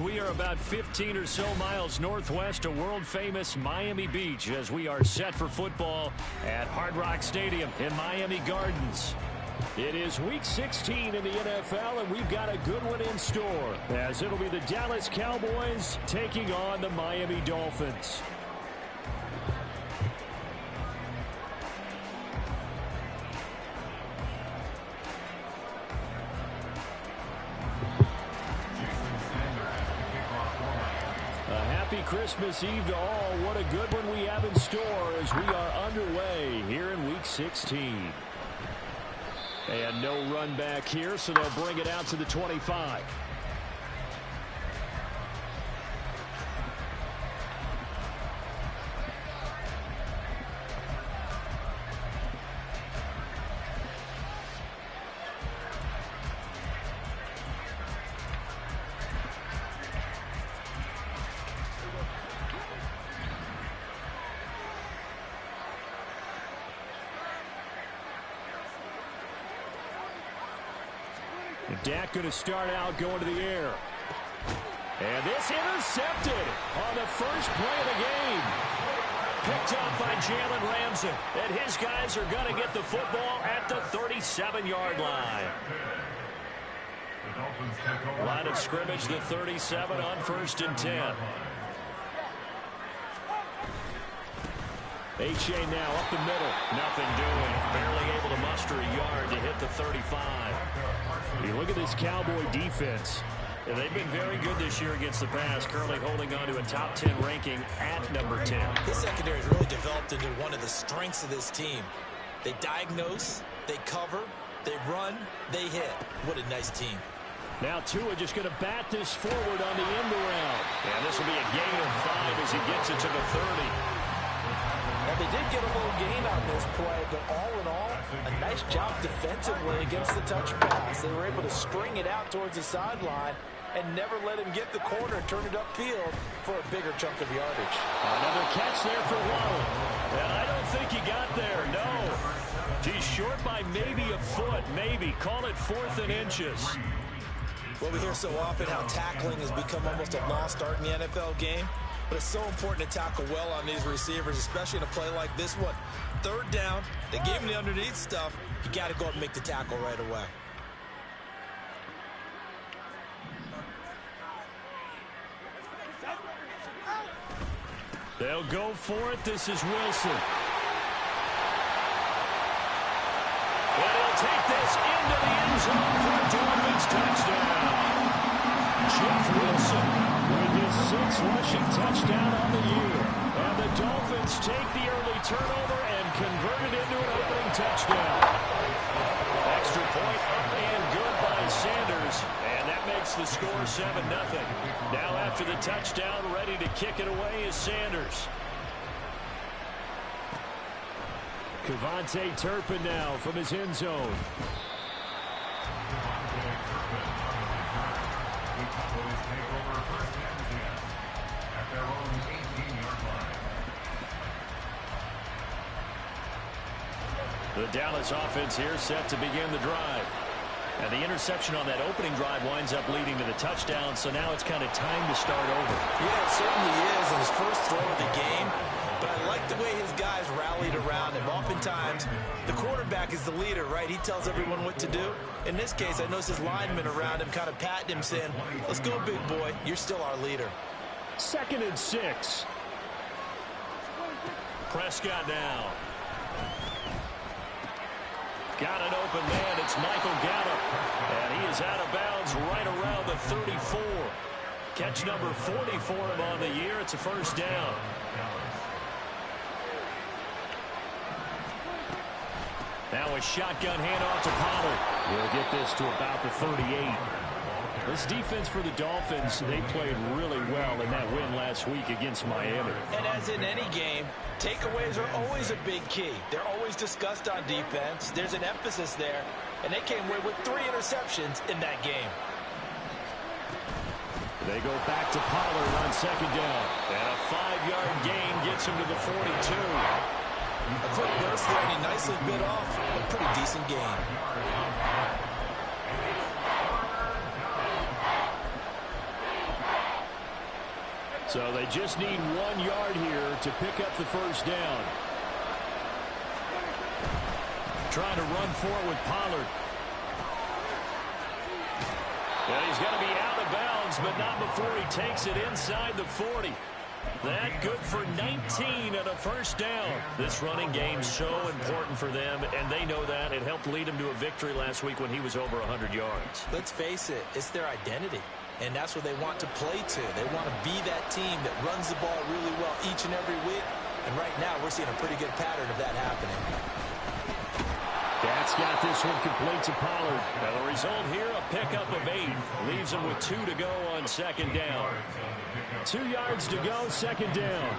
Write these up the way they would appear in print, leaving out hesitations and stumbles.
We are about 15 or so miles northwest of world-famous Miami Beach as we are set for football at Hard Rock Stadium in Miami Gardens. It is Week 16 in the NFL, and we've got a good one in store, as it'll be the Dallas Cowboys taking on the Miami Dolphins. Happy Christmas Eve to all. What a good one we have in store as we are underway here in Week 16. And no run back here, so they'll bring it out to the 25. Dak going to start out going to the air. And this intercepted on the first play of the game. Picked up by Jalen Ramsey. And his guys are going to get the football at the 37-yard line. Line of scrimmage, the 37 on 1st and 10. H.A. now up the middle. Nothing doing. Barely able to muster a yard to hit the 35. You look at this Cowboy defense. They've been very good this year against the pass, currently holding on to a top 10 ranking at number 10. This secondary has really developed into one of the strengths of this team. They diagnose, they cover, they run, they hit. What a nice team. Now Tua just going to bat this forward on the end around. And this will be a gain of 5 as he gets it to the 30. Now, they did get a little gain on this play, but all in all, a nice job defensively against the touch pass. They were able to string it out towards the sideline and never let him get the corner and turn it upfield for a bigger chunk of yardage. Another catch there for Waddle. And I don't think he got there, no. He's short by maybe a foot, maybe. Call it 4th and inches. Well, we hear so often how tackling has become almost a lost art in the NFL game. But it's so important to tackle well on these receivers, especially in a play like this one. 3rd down, they gave him the underneath stuff. You got to go up and make the tackle right away. They'll go for it. This is Wilson. And he'll take this into the end zone for a Dolphins touchdown. Jeff Wilson with his 6th rushing touchdown on the year. And the Dolphins take the early turnover and convert it into an opening touchdown. Extra point up and good by Sanders. And that makes the score 7-0. Now after the touchdown, ready to kick it away is Sanders. Kevontae Turpin now from his end zone. The Dallas offense here set to begin the drive. And the interception on that opening drive winds up leading to the touchdown, so now it's kind of time to start over. Yeah, it certainly is in his first throw of the game. But I like the way his guys rallied around him. Oftentimes, the quarterback is the leader, right? He tells everyone what to do. In this case, I noticed his linemen around him kind of patting him, saying, "Let's go, big boy. You're still our leader." 2nd and 6. Prescott now. Got an open man. It's Michael Gallup. And he is out of bounds right around the 34. Catch number 40 for him on the year. It's a 1st down. Now a shotgun handoff to Pollard. We'll get this to about the 38. This defense for the Dolphins, they played really well in that win last week against Miami. And as in any game, takeaways are always a big key. They're always discussed on defense. There's an emphasis there, and they came away with 3 interceptions in that game. They go back to Pollard on 2nd down. And a 5-yard gain gets him to the 42. A quick burst there, and he nicely bit off a pretty decent gain. So they just need 1 yard here to pick up the first down. Trying to run for it with Pollard. And he's going to be out of bounds, but not before he takes it inside the 40. That good for 19 and a first down. This running game's so important for them, and they know that. It helped lead him to a victory last week when he was over 100 yards. Let's face it, it's their identity, and that's what they want to play to. They want to be that team that runs the ball really well each and every week, and right now we're seeing a pretty good pattern of that happening. That's got this one complete to Pollard. Now the result here, a pickup of 8. Leaves him with 2 to go on second down. 2 yards to go, second down.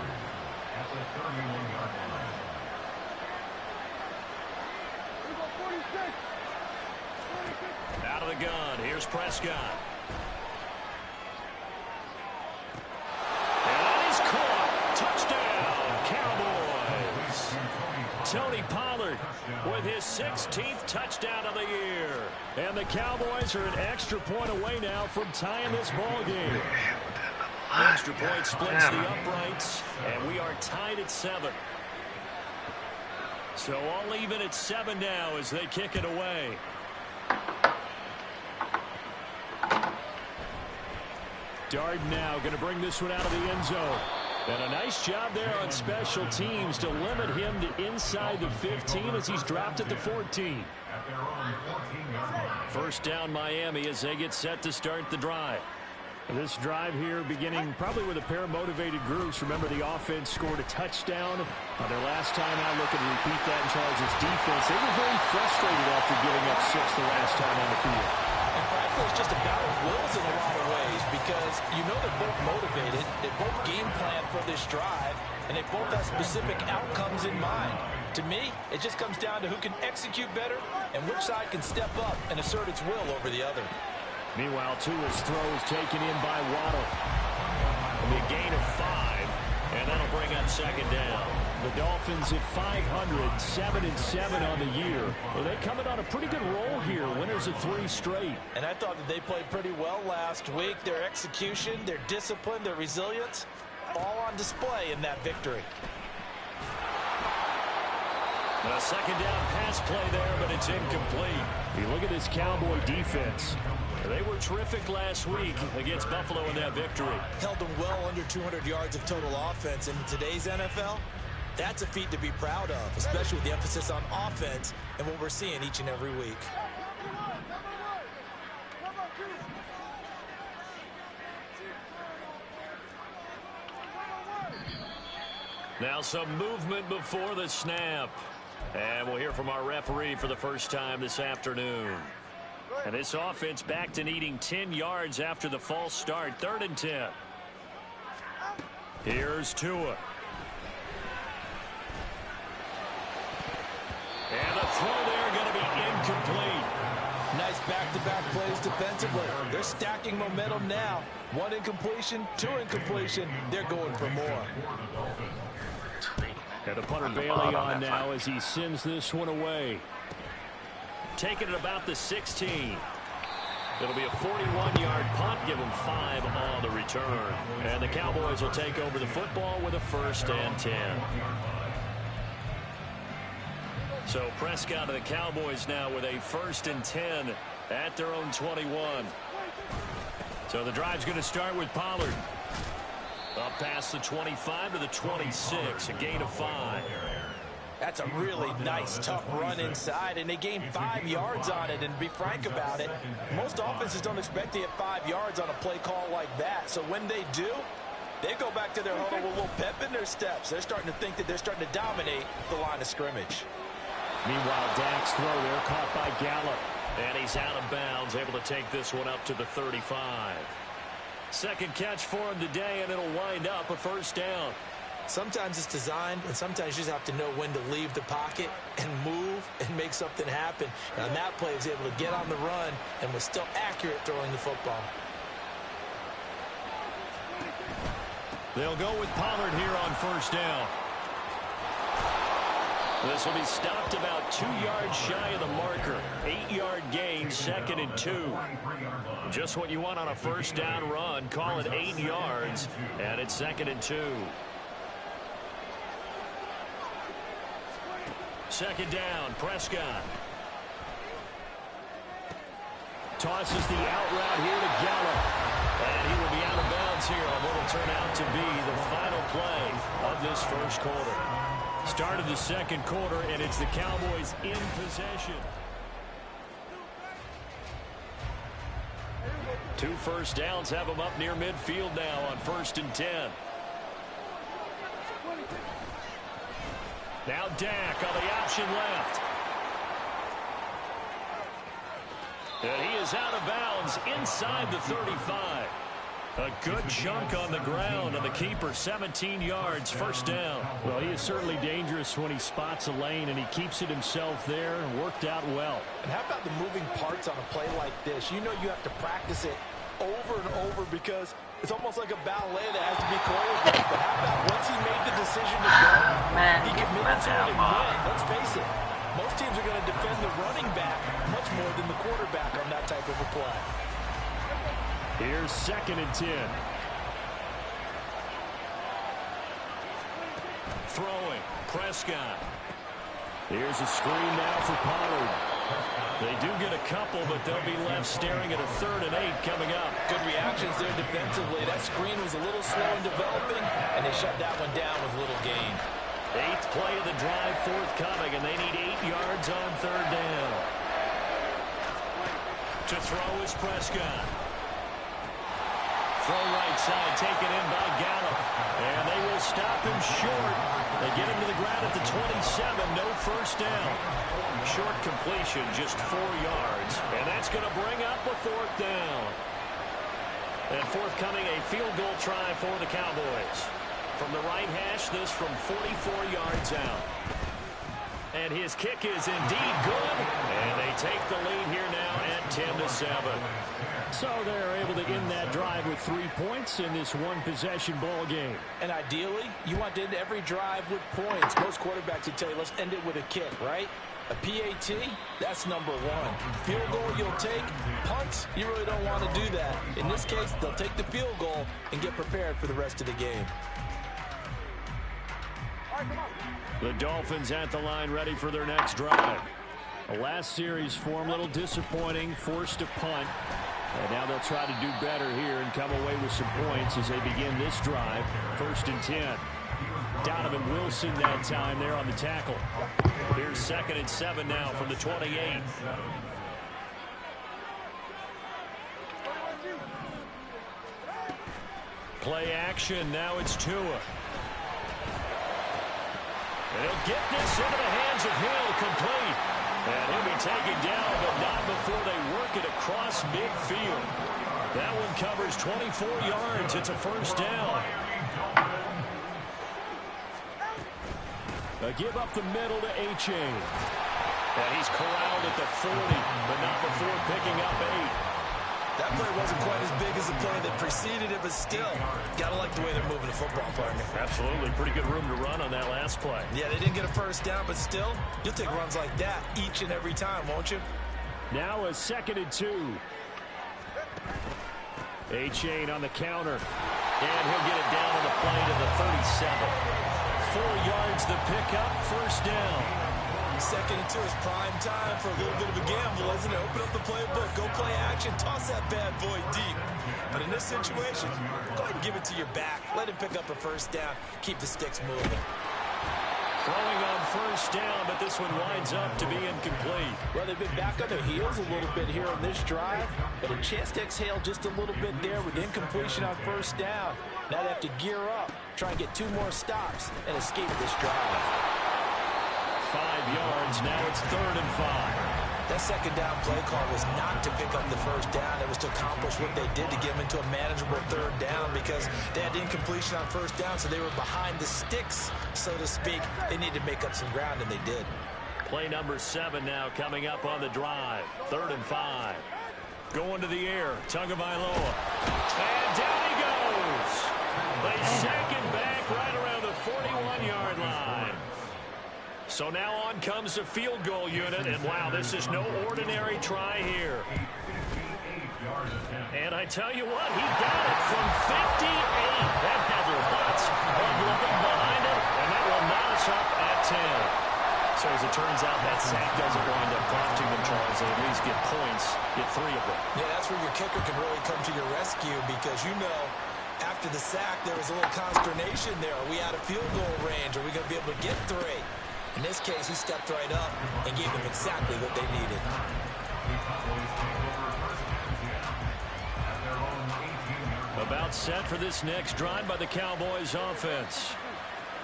Out of the gun, here's Prescott. And that is caught. Touchdown, Cowboys. Tony Pollard with his 16th touchdown of the year. And the Cowboys are an extra point away now from tying this ball game. Extra point splits the uprights, and we are tied at 7. So all even at 7 now as they kick it away. Darden now going to bring this one out of the end zone. And a nice job there on special teams to limit him to inside the 15 as he's dropped at the 14. First down Miami as they get set to start the drive. This drive here beginning probably with a pair of motivated groups. Remember, the offense scored a touchdown on their last time out. Looking to repeat that in Charles' defense. They were very frustrated after giving up 6 the last time on the field. And frankly, it's just a battle of wills in a lot of ways because you know they're both motivated. They both game plan for this drive, and they both have specific outcomes in mind. To me, it just comes down to who can execute better and which side can step up and assert its will over the other. Meanwhile, Tua's throw is taken in by Waddle. It'll be a gain of 5, and that'll bring up second down. The Dolphins at 500, 7-7 on the year. Well, they coming on a pretty good roll here. Winners of 3 straight. And I thought that they played pretty well last week. Their execution, their discipline, their resilience, all on display in that victory. A second down pass play there, but it's incomplete. You look at this Cowboy defense. They were terrific last week against Buffalo in that victory. Held them well under 200 yards of total offense. And in today's NFL, that's a feat to be proud of, especially with the emphasis on offense and what we're seeing each and every week. Now some movement before the snap. And we'll hear from our referee for the first time this afternoon. And this offense back to needing 10 yards after the false start. 3rd and 10. Here's Tua. And the throw there going to be incomplete. Nice back-to-back plays defensively. They're stacking momentum now. 1 incompletion, 2 incompletion. They're going for more. And the punter Bailey on now as he sends this one away. Taking it about the 16. It'll be a 41-yard punt. Give them 5 on the return. And the Cowboys will take over the football with a 1st and 10. So Prescott of the Cowboys now with a 1st and 10 at their own 21. So the drive's going to start with Pollard. Up past the 25 to the 26. A gain of 5. That's a really nice, tough run inside, and they gained 5 yards on it. And to be frank about it, most offenses don't expect to get 5 yards on a play call like that. So when they do, they go back to their huddle with a little pep in their steps. They're starting to think that they're starting to dominate the line of scrimmage. Meanwhile, Dak's throw there caught by Gallup. And he's out of bounds, able to take this one up to the 35. Second catch for him today, and it'll wind up a 1st down. Sometimes it's designed, and sometimes you just have to know when to leave the pocket and move and make something happen. And on that play, he was able to get on the run and was still accurate throwing the football. They'll go with Pollard here on 1st down. This will be stopped about 2 yards shy of the marker. 8-yard gain, 2nd and 2. Just what you want on a first down run. Call it 8 yards, and it's 2nd and 2. 2nd down, Prescott. Tosses the out route here to Gallup. And he will be out of bounds here on what will turn out to be the final play of this first quarter. Start of the second quarter, and it's the Cowboys in possession. 2 first downs have them up near midfield now on 1st and 10. Now Dak on the option left. And he is out of bounds inside the 35. A good chunk on the ground, and the keeper 17 yards, first down. Well, he is certainly dangerous when he spots a lane, and he keeps it himself there and worked out well. And how about the moving parts on a play like this? You know you have to practice it over and over because it's almost like a ballet that has to be choreographed. But how about once he made the decision to go, he committed to it and went. Let's face it, most teams are going to defend the running back much more than the quarterback on that type of a play. Here's 2nd and 10. Throwing, Prescott. Here's a screen now for Pollard. They do get a couple, but they'll be left staring at a 3rd and 8 coming up. Good reactions there defensively. That screen was a little slow in developing, and they shut that one down with little gain. 8th play of the drive forthcoming, and they need 8 yards on 3rd down. To throw is Prescott. Throw right side, taken in by Gallup. And they will stop him short. They get him to the ground at the 27. No first down. Short completion, just 4 yards. And that's going to bring up a 4th down. And forthcoming, a field goal try for the Cowboys. From the right hash, this from 44 yards out. And his kick is indeed good. And they take the lead here now at 10-7. So they're able to end that drive with 3 points in this one-possession ball game. And ideally, you want to end every drive with points. Most quarterbacks would tell you, let's end it with a kick, right? A PAT, that's number 1. Field goal you'll take. Punts, you really don't want to do that. In this case, they'll take the field goal and get prepared for the rest of the game. The Dolphins at the line ready for their next drive. The last series for them, a little disappointing, forced a punt. And now they'll try to do better here and come away with some points as they begin this drive. 1st and 10. Donovan Wilson that time there on the tackle. Here's 2nd and 7 now from the 28. Play action. Now it's Tua. And he'll get this into the hands of Hill, complete. And he'll be taken down, but not before they work it across midfield. That one covers 24 yards. It's a first down. A give up the middle to A-Chain. And he's corralled at the 40, but not before picking up 8. That play wasn't quite as big as the play that preceded it, but still, gotta like the way they're moving the football, partner. Absolutely. Pretty good room to run on that last play. Yeah, they didn't get a first down, but still, you'll take runs like that each and every time, won't you? Now a 2nd and 2. A-Chain on the counter. And he'll get it down on the play to the 37. 4 yards the pickup, first down. 2nd and 2 is prime time for a little bit of a gamble, isn't it? Open up the playbook, go play action, toss that bad boy deep. But in this situation, go ahead and give it to your back. Let him pick up a first down. Keep the sticks moving. Throwing on first down, but this one winds up to be incomplete. Well, they've been back on their heels a little bit here on this drive, but a chance to exhale just a little bit there with incompletion on first down. Now they have to gear up, try and get 2 more stops, and escape this drive. 5 yards, now it's 3rd and 5. That 2nd down play call was not to pick up the first down. It was to accomplish what they did to get them into a manageable 3rd down because they had incompletion on first down, so they were behind the sticks, so to speak. They needed to make up some ground, and they did. Play number 7 now coming up on the drive. 3rd and 5. Going to the air, Tagovailoa. And down he goes. They sack him back right around the 41-yard line. So now in comes the field goal unit, and wow, this is no ordinary try here. And I tell you what, he got it from 58. That had lots of looking behind it, and that will knot us up at 10. So as it turns out, that sack doesn't wind up costing them, Charles. They at least get points, get 3 of them. Yeah, that's where your kicker can really come to your rescue because, you know, after the sack, there was a little consternation there. Are we out of field goal range? Are we going to be able to get 3? In this case, he stepped right up and gave them exactly what they needed. About set for this next drive by the Cowboys offense.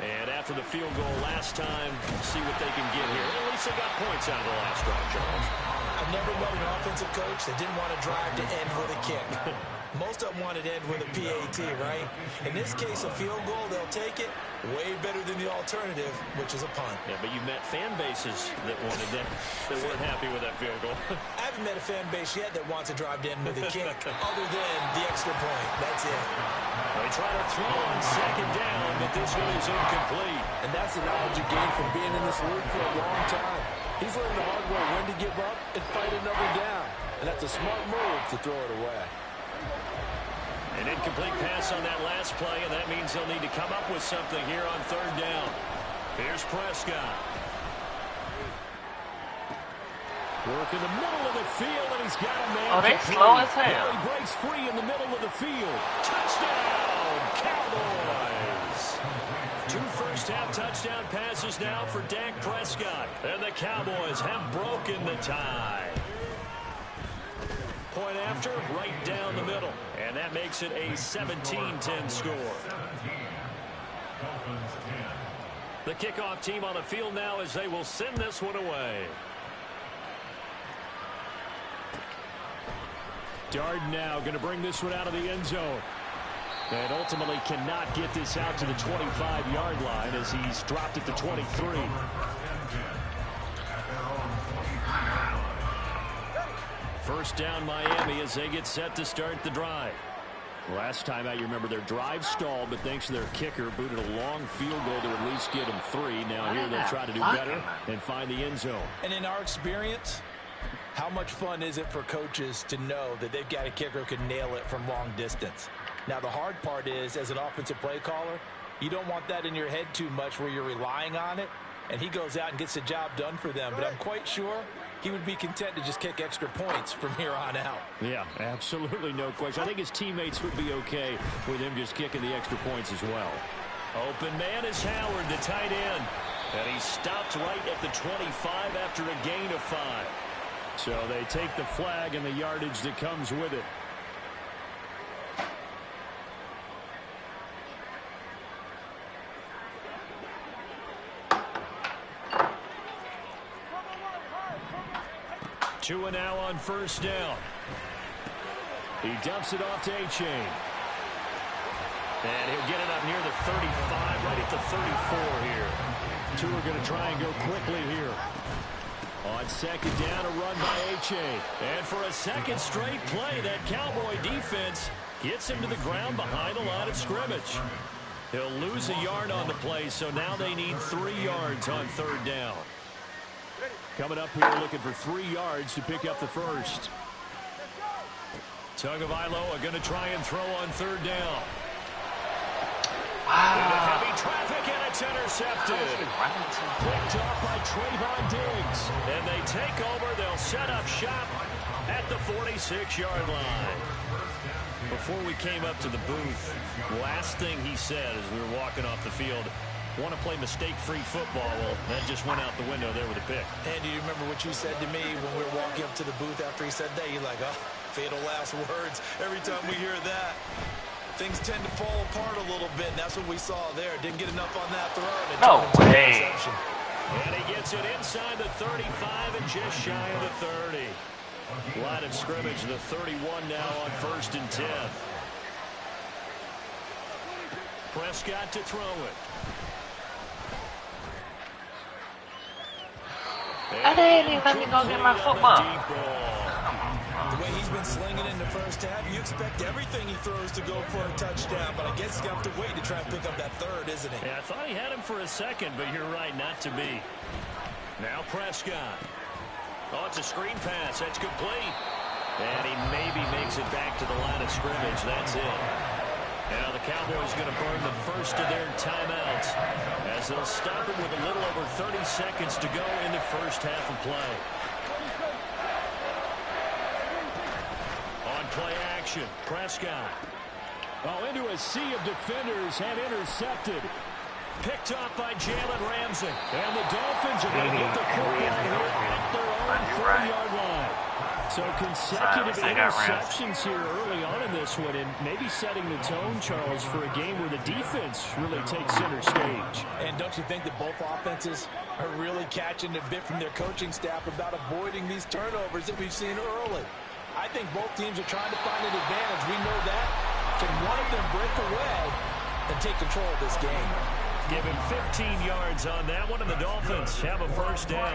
And after the field goal last time, see what they can get here. At least they got points out of the last drive, Charles. I've never met an offensive coach that didn't want to drive to end with a kick. Most of them wanted to end with a PAT, right? In this case, a field goal, they'll take it. Way better than the alternative, which is a punt. Yeah, but you've met fan bases that wanted that, that weren't happy with that field goal. I haven't met a fan base yet that wants to drive to end with a kick, other than the extra point. That's it. They try to throw on second down, but this one is incomplete. And that's the knowledge you gain from being in this league for a long time. He's learned the hard way when to give up and fight another down. And that's a smart move to throw it away. An incomplete pass on that last play, and that means they'll need to come up with something here on third down. Here's Prescott. Work in the middle of the field, and he's got a man. Oh, they slow as hell. He breaks free in the middle of the field. Touchdown, Cowboys. 2 first-half touchdown passes now for Dak Prescott. And the Cowboys have broken the tie. Point after, right down the middle. And that makes it a 17-10 score. The kickoff team on the field now as they will send this one away. Darden now going to bring this one out of the end zone. And ultimately cannot get this out to the 25-yard line as he's dropped at the 23. First down Miami as they get set to start the drive. Last time out, you remember their drive stalled, but thanks to their kicker, booted a long field goal to at least get them 3. Now here they'll try to do better and find the end zone. And in our experience, how much fun is it for coaches to know that they've got a kicker who can nail it from long distance? Now, the hard part is, as an offensive play caller, you don't want that in your head too much where you're relying on it, and he goes out and gets the job done for them. But I'm quite sure he would be content to just kick extra points from here on out. Yeah, absolutely no question. I think his teammates would be okay with him just kicking the extra points as well. Open man is Howard, the tight end. And he stopped right at the 25 after a gain of 5. So they take the flag and the yardage that comes with it. Tua now on first down. He dumps it off to A-Chain. And he'll get it up near the 35, right at the 34 here. Tua going to try and go quickly here. On second down, a run by A-Chain. And for a second straight play, that Cowboy defense gets him to the ground behind the line of scrimmage. He'll lose a yard on the play, so now they need 3 yards on third down. Coming up here looking for 3 yards to pick up the first. Tagovailoa going to try and throw on third down. Into heavy traffic, and it's intercepted. Picked off by Trayvon Diggs. And they take over. They'll set up shop at the 46-yard line. Before we came up to the booth, last thing he said as we were walking off the field, want to play mistake-free football. Well, that just went out the window there with a pick. And do you remember what you said to me when we were walking up to the booth after he said that? You're like, oh, fatal last words. Every time we hear that, things tend to fall apart a little bit, and that's what we saw there. Didn't get enough on that throw. No way. And he gets it inside the 35 and just shy of the 30. Line of scrimmage, the 31 now on 1st and 10. Prescott to throw it. I didn't even let me go get my football. The way he's been slinging in the first half, you expect everything he throws to go for a touchdown, but I guess he's going to have to wait to try and pick up that third, isn't he? Yeah, I thought he had him for a second, but you're right, not to be. Now Prescott. Oh, it's a screen pass. That's complete. And he maybe makes it back to the line of scrimmage. That's it. Now the Cowboys going to burn the first of their timeouts as they'll stop it with a little over 30 seconds to go in the first half of play. On play action, Prescott. Oh, into a sea of defenders and intercepted. Picked off by Jalen Ramsey. And the Dolphins are going to get the football here at their own 40-yard line. So consecutive interceptions here early on in this one, and maybe setting the tone, Charles, for a game where the defense really takes center stage. And don't you think that both offenses are really catching a bit from their coaching staff about avoiding these turnovers that we've seen early? I think both teams are trying to find an advantage. We know that. Can one of them break away and take control of this game? Give him 15 yards on that one, and the Dolphins have a first down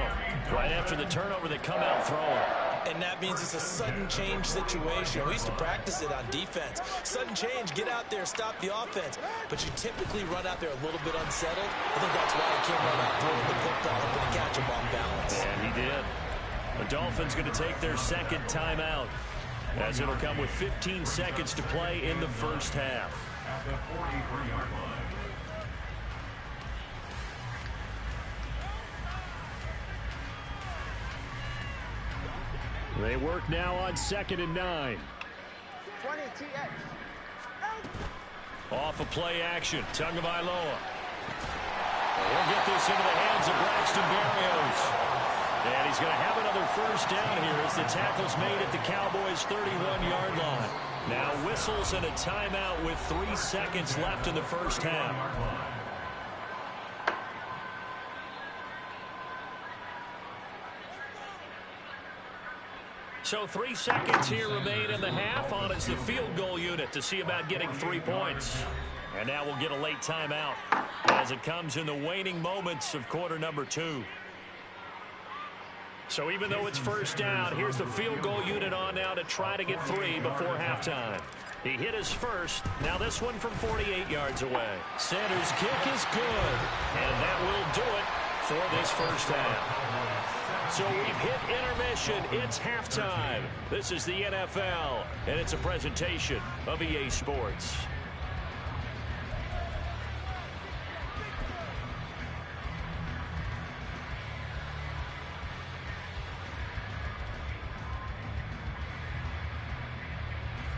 right after the turnover. They come out throwing. And that means it's a sudden change situation. We used to practice it on defense. Sudden change, get out there, stop the offense. But you typically run out there a little bit unsettled. I think that's why he came right out throwing the football up and catch him off balance. And he did. The Dolphins going to take their second timeout as it'll come with 15 seconds to play in the first half. They work now on 2nd and 9. 20 TX. Off of play action, Tagovailoa. He'll get this into the hands of Braxton Berrios. And he's going to have another first down here as the tackle's made at the Cowboys' 31-yard line. Now whistles and a timeout with 3 seconds left in the first half. So 3 seconds here remain in the half. On is the field goal unit to see about getting 3 points. And now we'll get a late timeout as it comes in the waning moments of quarter number 2. So even though it's first down, here's the field goal unit on now to try to get 3 before halftime. He hit his first. Now this one from 48 yards away. Center's kick is good. And that will do it for this first half. So we've hit intermission. It's halftime. This is the NFL, and it's a presentation of EA Sports.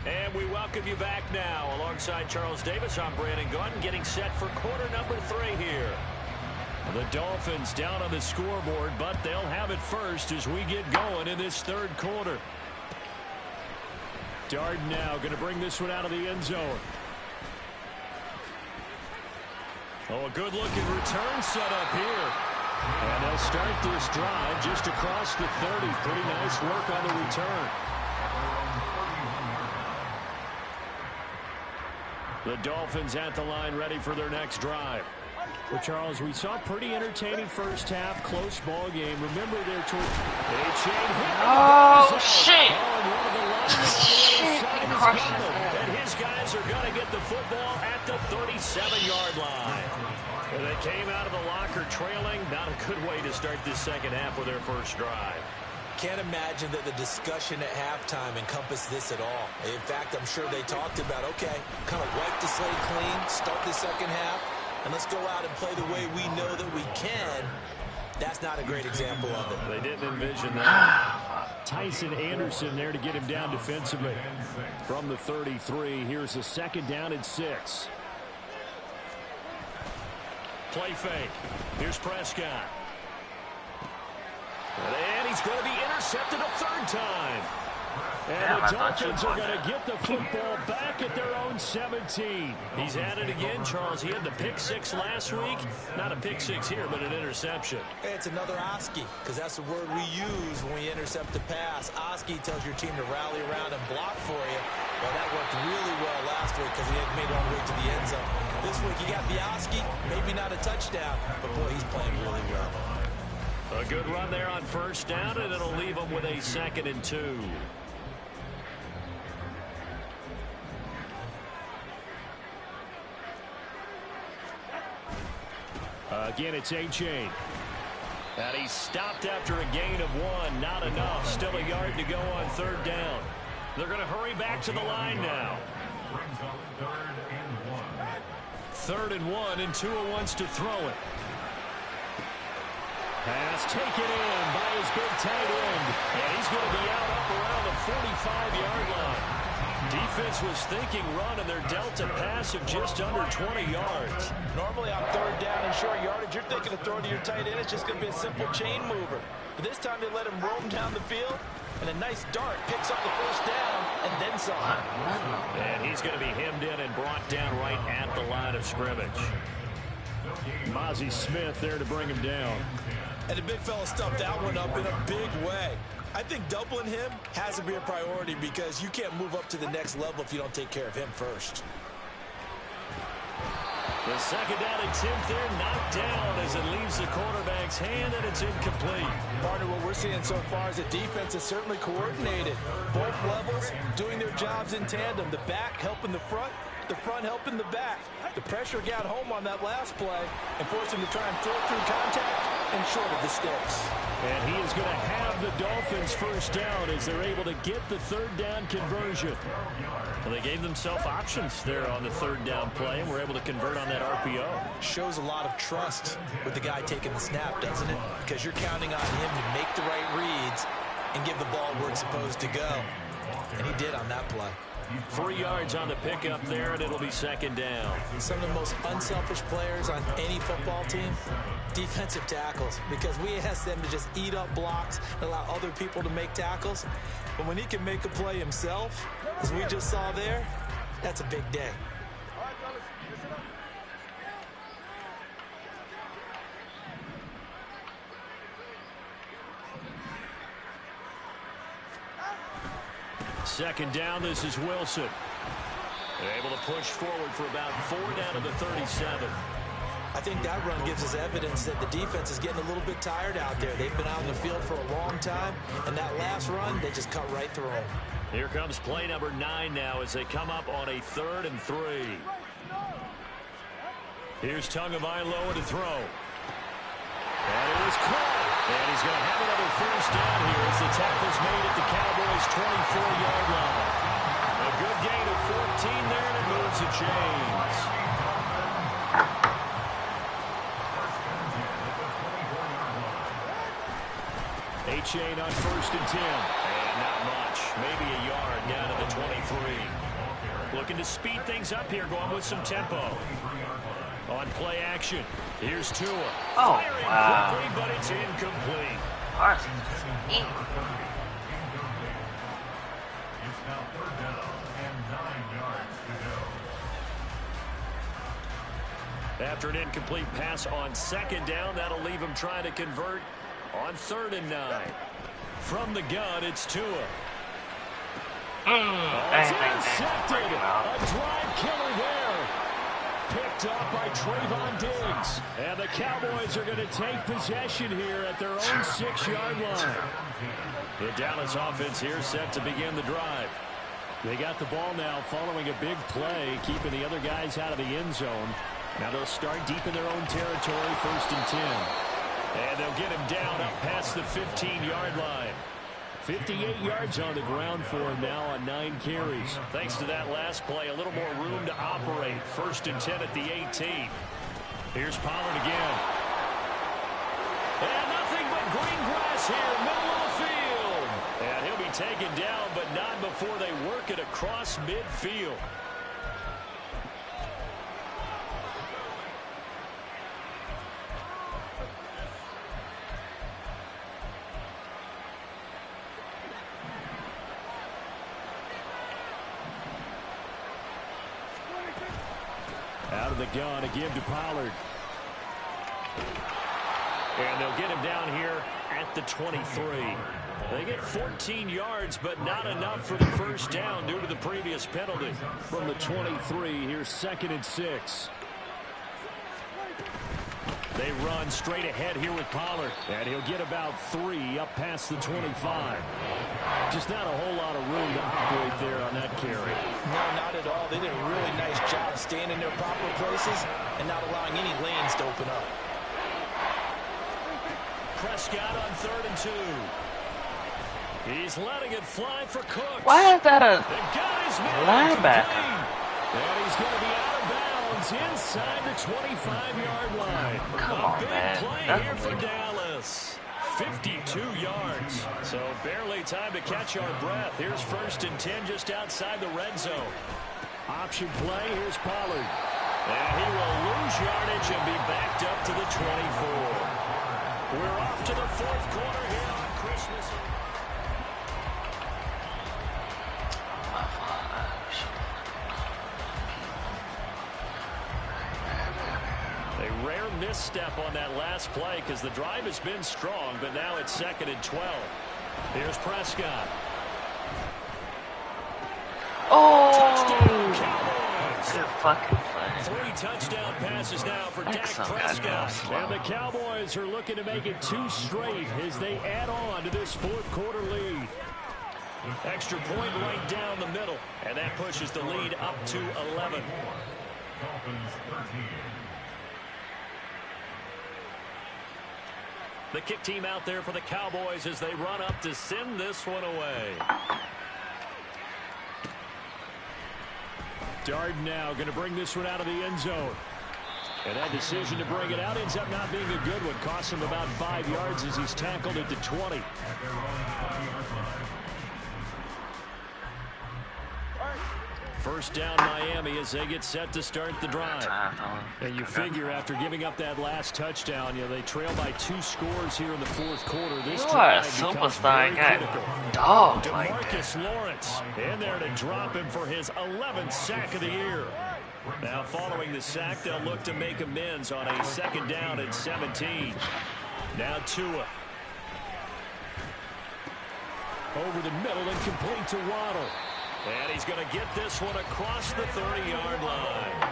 And we welcome you back now. Alongside Charles Davis, I'm Brandon Gunn, getting set for quarter number 3 here. The Dolphins down on the scoreboard, but they'll have it first as we get going in this third quarter. Darden now going to bring this one out of the end zone. Oh, a good-looking return set up here. And they'll start this drive just across the 30. Pretty nice work on the return. The Dolphins at the line ready for their next drive. Well, Charles, we saw a pretty entertaining first half, close ball game. Remember there toward Oh, shit. Shit. And his guys are going to get the football at the 37-yard line. And they came out of the locker trailing. Not a good way to start this second half with their first drive. Can't imagine that the discussion at halftime encompassed this at all. In fact, I'm sure they talked about, okay, kind of wipe the slate clean, start the second half, and let's go out and play the way we know that we can. That's not a great example of it. They didn't envision that. Tyson Anderson there to get him down defensively. From the 33, here's a 2nd down and 6. Play fake. Here's Prescott. And he's going to be intercepted a 3rd time. And the Dolphins are going to get the football back at their own 17. He's at it again, Charles. He had the pick 6 last week. Not a pick 6 here, but an interception. It's another Oski, because that's the word we use when we intercept a pass. Oski tells your team to rally around and block for you. Well, that worked really well last week because he had made it all the way to the end zone. This week you got the Oski, maybe not a touchdown, but boy, he's playing really well. A good run there on first down, and it'll leave them with a 2nd and 2. Again, it's A-Chain. And he's stopped after a gain of 1. Not enough. Still a yard to go on 3rd down. They're going to hurry back to the line now. 3rd and 1, and Tua wants to throw it. Pass taken in by his big tight end. And he's going to be out up around the 45-yard line. Defense was thinking run, and they're dealt a pass of just under 20 yards. Normally on 3rd down and short yardage, you're thinking of throwing to your tight end. It's just going to be a simple chain mover. But this time they let him roam down the field, and a nice dart picks up the 1st down and then some. And he's going to be hemmed in and brought down right at the line of scrimmage. Mozzie Smith there to bring him down. And the big fella stuffed that one up in a big way. I think doubling him has to be a priority because you can't move up to the next level if you don't take care of him first. The 2nd down and 10th there, knocked down as it leaves the quarterback's hand, and it's incomplete. Partner, what we're seeing so far is the defense is certainly coordinated. Both levels doing their jobs in tandem. The back helping the front helping the back. The pressure got home on that last play and forced him to try and throw through contact and short of the sticks. And he is going to have the Dolphins 1st down as they're able to get the 3rd down conversion. Well, they gave themselves options there on the 3rd down play and were able to convert on that RPO. Shows a lot of trust with the guy taking the snap, doesn't it? Because you're counting on him to make the right reads and give the ball where it's supposed to go. And he did on that play. 3 yards on the pickup there, and it'll be 2nd down. Some of the most unselfish players on any football team, defensive tackles, because we ask them to just eat up blocks and allow other people to make tackles. But when he can make a play himself, as we just saw there, that's a big day. Second down, this is Wilson. They're able to push forward for about 4 down to the 37. I think that run gives us evidence that the defense is getting a little bit tired out there. They've been out in the field for a long time, and that last run, they just cut right through them. Here comes play number 9 now as they come up on a 3rd and 3. Here's Tagovailoa to throw. And it is caught. And he's going to have another 1st down here as the tackle's made at the Cowboys' 24-yard line. A good gain of 14 there, and it moves the chains. A chain on 1st and 10. And not much. Maybe a yard down to the 23. Looking to speed things up here, going with some tempo. On play action, here's Tua. Oh, firing wow. quickly, but it's incomplete. Parsons just incomplete. After an incomplete pass on 2nd down, that'll leave him trying to convert on 3rd and 9. From the gun, it's Tua. It's intercepted. A drive killer there. Picked up by Trayvon Diggs. And the Cowboys are going to take possession here at their own 6-yard line. The Dallas offense here set to begin the drive. They got the ball now following a big play, keeping the other guys out of the end zone. Now they'll start deep in their own territory, 1st and 10. And they'll get him down up past the 15-yard line. 58 yards on the ground for him now on 9 carries. Thanks to that last play, a little more room to operate. 1st and 10 at the 18. Here's Pollard again. And nothing but green grass here, middle of the field. And he'll be taken down, but not before they work it across midfield. Out of the gun, again to Pollard. And they'll get him down here at the 23. They get 14 yards, but not enough for the 1st down due to the previous penalty. From the 23, here's 2nd and 6. They run straight ahead here with Pollard. And he'll get about 3 up past the 25. Just not a whole lot of room to operate there on that carry. No, not at all. They did a really nice job staying in their proper places and not allowing any lanes to open up. Prescott on 3rd and 2. He's letting it fly for Cooks. Why is that a linebacker? linebacker? And he's going to be out of bounds inside the 25-yard line. Come on, big man. play That's here for Dallas. 52 yards. So barely time to catch our breath. Here's 1st and 10 just outside the red zone. Option play. Here's Pollard. And he will lose yardage and be backed up to the 24. We're off to the 4th quarter here on Christmas. A rare misstep on that last play because the drive has been strong, but now it's 2nd and 12. Here's Prescott. Oh! Touchdown, Cowboys! Good fucking play. 3 touchdown passes now for Dak Prescott. And the Cowboys are looking to make it 2 straight as they add on to this 4th quarter lead. Extra point right down the middle, and that pushes the lead up to 11. The kick team out there for the Cowboys as they run up to send this one away. Darden now going to bring this one out of the end zone. And that decision to bring it out ends up not being a good one. Costs him about 5 yards as he's tackled at the 20. First down Miami as they get set to start the drive. And you figure after giving up that last touchdown, they trail by 2 scores here in the 4th quarter. This drive becomes very critical. DeMarcus Lawrence in there to drop him for his 11th sack of the year. Now following the sack, they'll look to make amends on a 2nd down and 17. Now Tua. Over the middle and complete to Waddle. And he's going to get this one across the 30-yard line.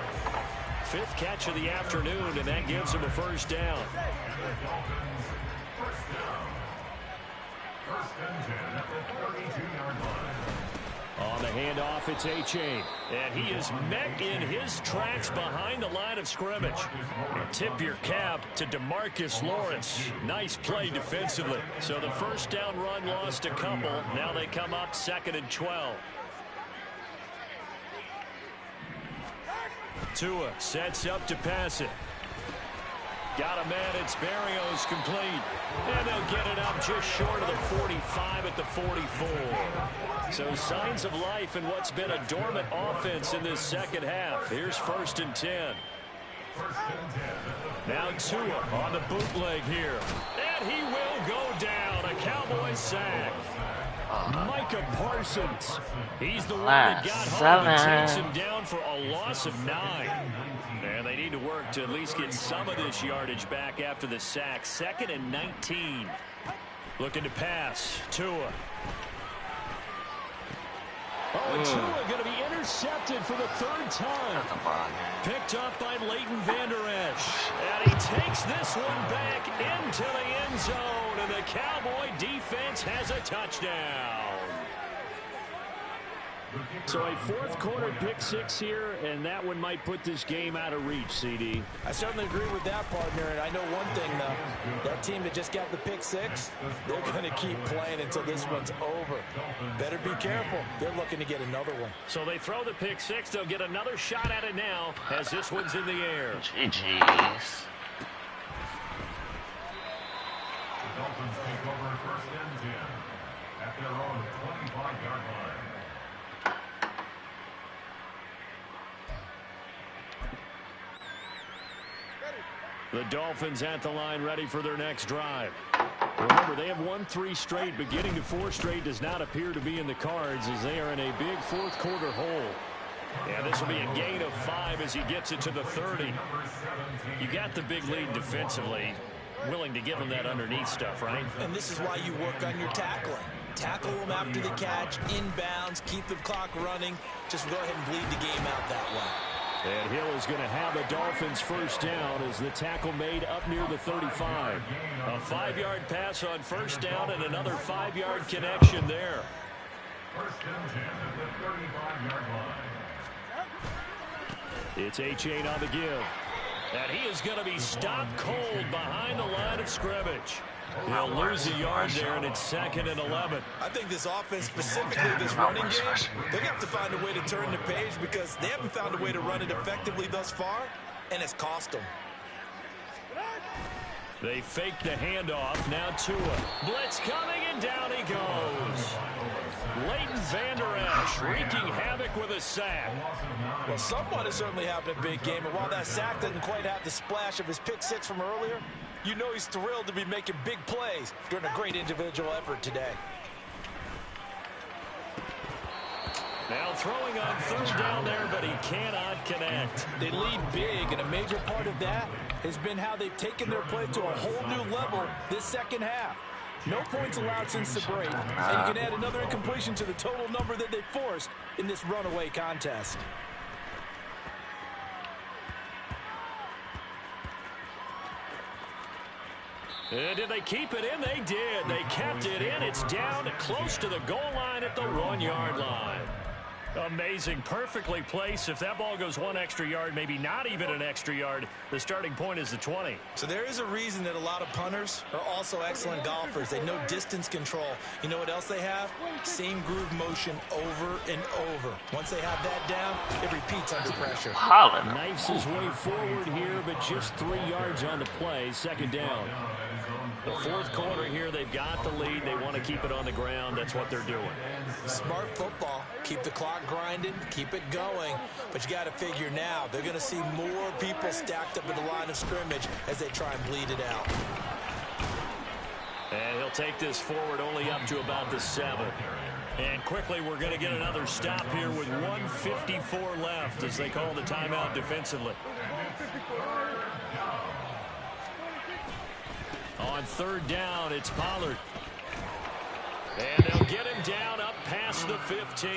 5th catch of the afternoon, and that gives him a 1st down. On the handoff, it's A-Chain. And he is met in his tracks behind the line of scrimmage. Tip your cap to DeMarcus Lawrence. Nice play defensively. So the 1st down run lost a couple. Now they come up 2nd and 12. Tua sets up to pass it. Got a man, it's Berrios complete. And they'll get it up just short of the 45 at the 44. So signs of life in what's been a dormant offense in this 2nd half. Here's 1st and 10. Now Tua on the bootleg here. And he will go down. A Cowboys sack. Micah Parsons. He's the one that got home and takes him down for a loss of 9. And they need to work to at least get some of this yardage back after the sack. 2nd and 19. Looking to pass. Tua. And Tua going to be intercepted for the 3rd time. Picked up by Leighton Vander Esch. And he takes this one back into the end zone. And the Cowboy defense has a touchdown. So a 4th quarter pick 6 here, and that one might put this game out of reach, CD. I certainly agree with that, partner. And I know one thing, though. That team that just got the pick 6, they're going to keep playing until this one's over. Better be careful. They're looking to get another one. So they throw the pick 6. They'll get another shot at it now as this one's in the air. GG's. The Dolphins take over 1st and 10 at their own 25-yard line. The Dolphins at the line ready for their next drive. Remember, they have won 3 straight, but getting to 4 straight does not appear to be in the cards as they are in a big 4th quarter hole. Yeah, this will be a gain of 5 as he gets it to the 30. You got the big lead defensively. Willing to give him that underneath stuff, right? And this is why you work on your tackling. Tackle them after the catch, inbounds, keep the clock running. Just go ahead and bleed the game out that way. And Hill is going to have the Dolphins 1st down as the tackle made up near the 35. A 5-yard pass on 1st down and another 5-yard connection there. 1st and 10 at the 35-yard line. It's A-Chain on the give. And he is going to be stopped cold behind the line of scrimmage. He'll lose a yard there, and it's 2nd and 11. I think this offense, specifically this running game, they're going to have to find a way to turn the page because they haven't found a way to run it effectively thus far, and it's cost them. They fake the handoff. Now Tua. Blitz coming, and down he goes. Leighton Vander Esch wreaking havoc with a sack. Well, someone is certainly having a big game, and while that sack doesn't quite have the splash of his pick six from earlier, you know he's thrilled to be making big plays during a great individual effort today. Now throwing on 3rd down there, but he cannot connect. They lead big, and a major part of that has been how they've taken their play to a whole new level this second half. No points allowed since the break, and you can add another incompletion to the total number that they forced in this runaway contest. And did they keep it in? They did. They kept it in. It's down close to the goal line at the 1-yard line. Amazing. Perfectly placed. If that ball goes 1 extra yard, maybe not even an extra yard, the starting point is the 20. So there is a reason that a lot of punters are also excellent golfers. They know distance control. You know what else they have? Same groove motion over and over. Once they have that down, it repeats under pressure. Knifes his way forward here, but just 3 yards on the play. 2nd down. The 4th quarter here, they've got the lead. They want to keep it on the ground. That's what they're doing. Smart football. Keep the clock grinding. Keep it going. But you got to figure now, they're going to see more people stacked up at the line of scrimmage as they try and bleed it out. And he'll take this forward only up to about the 7. And quickly, we're going to get another stop here with 1:54 left as they call the timeout defensively. On 3rd down, it's Pollard. And they'll get him down up past the 15.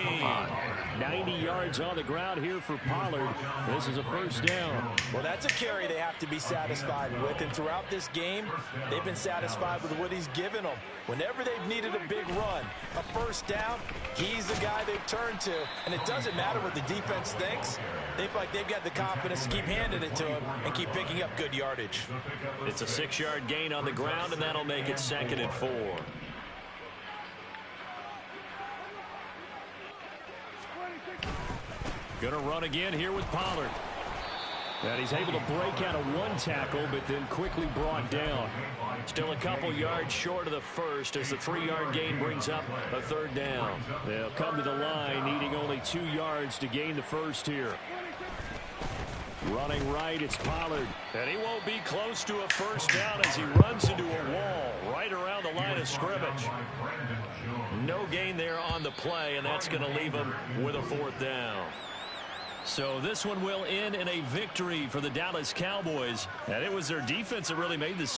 90 yards on the ground here for Pollard. This is a 1st down. Well, that's a carry they have to be satisfied with. And throughout this game, they've been satisfied with what he's given them. Whenever they've needed a big run, a 1st down, he's the guy they've turned to. And it doesn't matter what the defense thinks. They feel like they've got the confidence to keep handing it to him and keep picking up good yardage. It's a 6-yard gain on the ground, and that'll make it 2nd and 4. Gonna run again here with Pollard. And he's able to break out of 1 tackle, but then quickly brought down. Still a couple yards short of the 1st as the 3-yard gain brings up a 3rd down. They'll come to the line, needing only 2 yards to gain the 1st here. Running right, it's Pollard. And he won't be close to a 1st down as he runs into a wall right around the line of scrimmage. No gain there on the play, and that's going to leave him with a 4th down. So this one will end in a victory for the Dallas Cowboys. And it was their defense that really made this